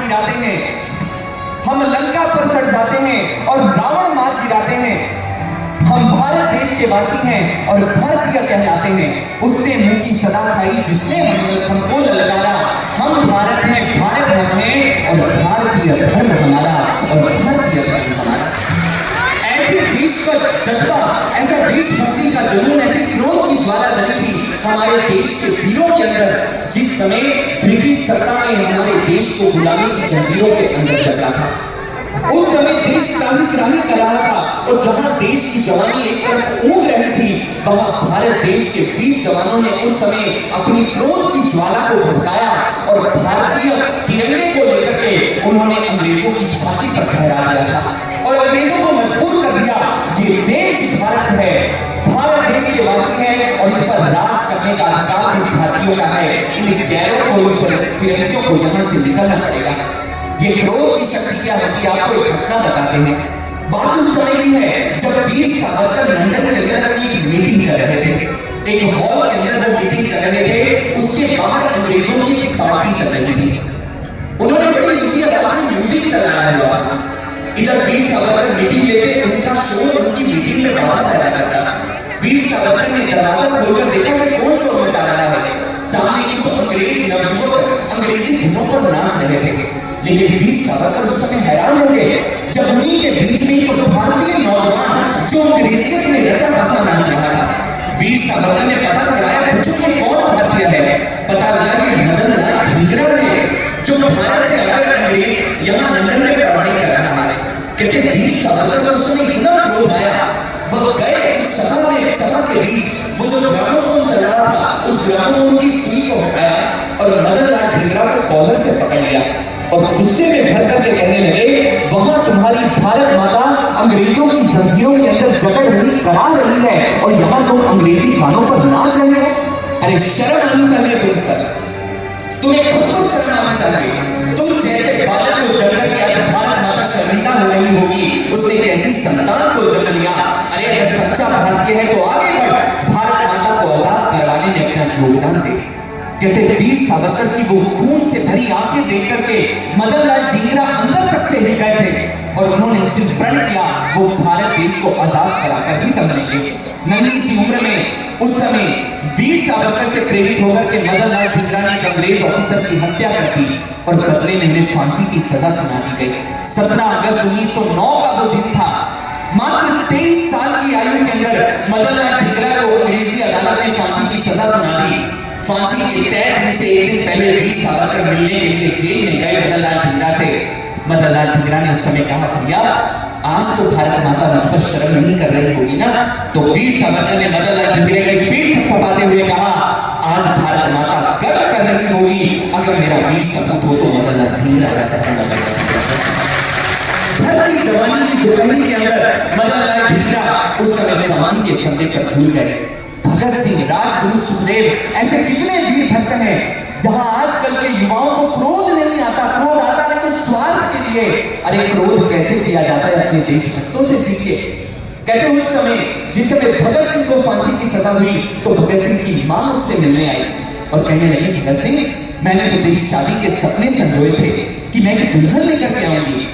गिराते हैं, हम लंका पर चढ़ जाते हैं और रावण मार गिराते हैं। हम भारत देश के वासी हैं और भारतीय कहलाते हैं। उसने मुंह की सदा खाई जिसने हमको ललकारा। हम भारत हैं, भारत हम हैं और भारतीय धर्म हमारा और भारतीय धर्म हमारा। ऐसे देश का जज्बा, ऐसा देशभक्ति का जुनून, ऐसी क्रोध की ज्वाला जली थी हमारे देश के वीरों के अंदर जिस समय ब्रिटिश सत्ता ने हमारे देश को गुलामी की जंजीरों के अंदर जकड़ा था। उस समय देश त्राही त्राही कर रहा था और जहां देश की जवानी एक तरफ ऊँग रही थी, वहां भारत देश के वीर जवानों ने उस समय अपनी क्रोध की ज्वाला को भड़काया और भारतीय तिरंगे को लेकर के उन्होंने अंग्रेजों की छाती पर फहरा दिया था और अंग्रेजों को मजबूर कर दिया, ये देश भारत है, भारत देश के वासी है और इस पर राज करने का अधिकार भी भारतीयों का है। इन गैरों को, तिरंगियों को यहाँ से निकलना पड़ेगा। ये क्रोध की शक्ति क्या होती है, आपको एक घटना बताते हैं। बात उस समय की है जब वीर सावरकर लंदन के अंदर अपनी मीटिंग कर रहे थे। एक हॉल के अंदर वो मीटिंग कर रहे थे, उसके बाहर अंग्रेजों की एक पार्टी चल रही थी। उन्होंने बड़ी ऊंची आवाज में म्यूजिक चलाया हुआ था। इधर वीर सावरकर मीटिंग लेते, उनका शोर उनकी मीटिंग में बाधा पैदा करता। वीर सावरकर ने दरवाजा खोलकर देखा कि कौन शोर मचा रहा है। सामने कुछ अंग्रेज नवयुवक अंग्रेजी धुनों पर नाच रहे थे, लेकिन वीर सावरकर उस समय हैरान हो गए जब उन्हीं के बीच में एक भारतीय नौजवान जो अंग्रेजियत में रचा बसा नाच रहा था। वीर सावरकर ने पता लगाया पूछो कि कौन भारतीय है। पता लगा कि मदन लाल ढींगरा है जो भारत से आकर अंग्रेज यहाँ लंदन में पढ़ाई कर रहा है। क्योंकि वीर सावरकर को उस समय इतना क्रोध आया, वह गए इस सभा के बीच वो जो ग्रामोफोन चल रहा था उस ग्रामोफोन की सुई को हटाया और मदन लाल ढींगरा को कॉलर से पकड़ लिया और गुस्से में भर करके कहने लगे, वहां तुम्हारी भारत माता अंग्रेजों की जंजीरों के अंदर जकड़ रही करा रही है और यहाँ तुम अंग्रेजी गानों पर नाच रहे हो। अरे शर्म आनी चाहिए तुझ पर, तुम्हें खुद को शर्म आना चाहिए। तुम जैसे बालक को जन्म करके आज भारत माता शर्मिंदा हो रही होगी, उसने कैसी संतान को जन्म लिया। अरे अगर सच्चा भारतीय है तो आगे बढ़, भारत माता को आजाद करवाने में अपना योगदान दे। कहते वीर सावरकर की वो खून से भरी आंखें देख करके मदन लाल ढींगरा अंदर तक से हिल गए थे और उन्होंने उस दिन प्रण किया वो भारत देश को आजाद कराकर ही दम लेंगे। नन्ही सी उम्र में उस समय वीर सावरकर से प्रेरित होकर के मदन लाल ढींगरा ने एक अंग्रेज ऑफिसर की हत्या कर दी और बदले में इन्हें फांसी की सजा सुना दी गई। 17 अगस्त 1909 का वो दिन था। मात्र 23 साल की आयु के अंदर मदन लाल ढींगरा को अंग्रेजी अदालत ने फांसी की सजा सुना दी। फांसी के तय दिन से एक दिन पहले वीर सावरकर मिलने के लिए जेल में गए मदन लाल ढींगरा से। मदन लाल ढींगरा ने उस समय कहा, भैया आज तो भारत माता मुझ पर शर्म नहीं कर रही होगी ना। तो वीर सावरकर ने मदन लाल ढींगरा की पीठ थपथपाते हुए कहा, आज भारत माता गर्व कर रही होगी अगर मेरा वीर सपूत हो तो मदन लाल ढींगरा जैसा धरती जवानी की दोपहरी के अंदर मदन लाल ढींगरा उस समय फांसी के फंदे पर झूल गए। भगत सिंह, राजगुरु, सुखदेव, ऐसे कितने वीर भक्त हैं जहां आजकल के युवाओं को क्रोध नहीं आता। क्रोध आता है तो स्वार्थ के लिए। अरे क्रोध कैसे किया जाता है अपने देशभक्तों से सीखिए। कहते उस समय जिस समय भगत सिंह को फांसी की सजा हुई तो भगत सिंह की मां उससे मिलने आई और कहने लगी, भगत सिंह मैंने तो तेरी शादी के सपने संजोए थे कि मैं एक दुल्हन लेकर के आऊंगी,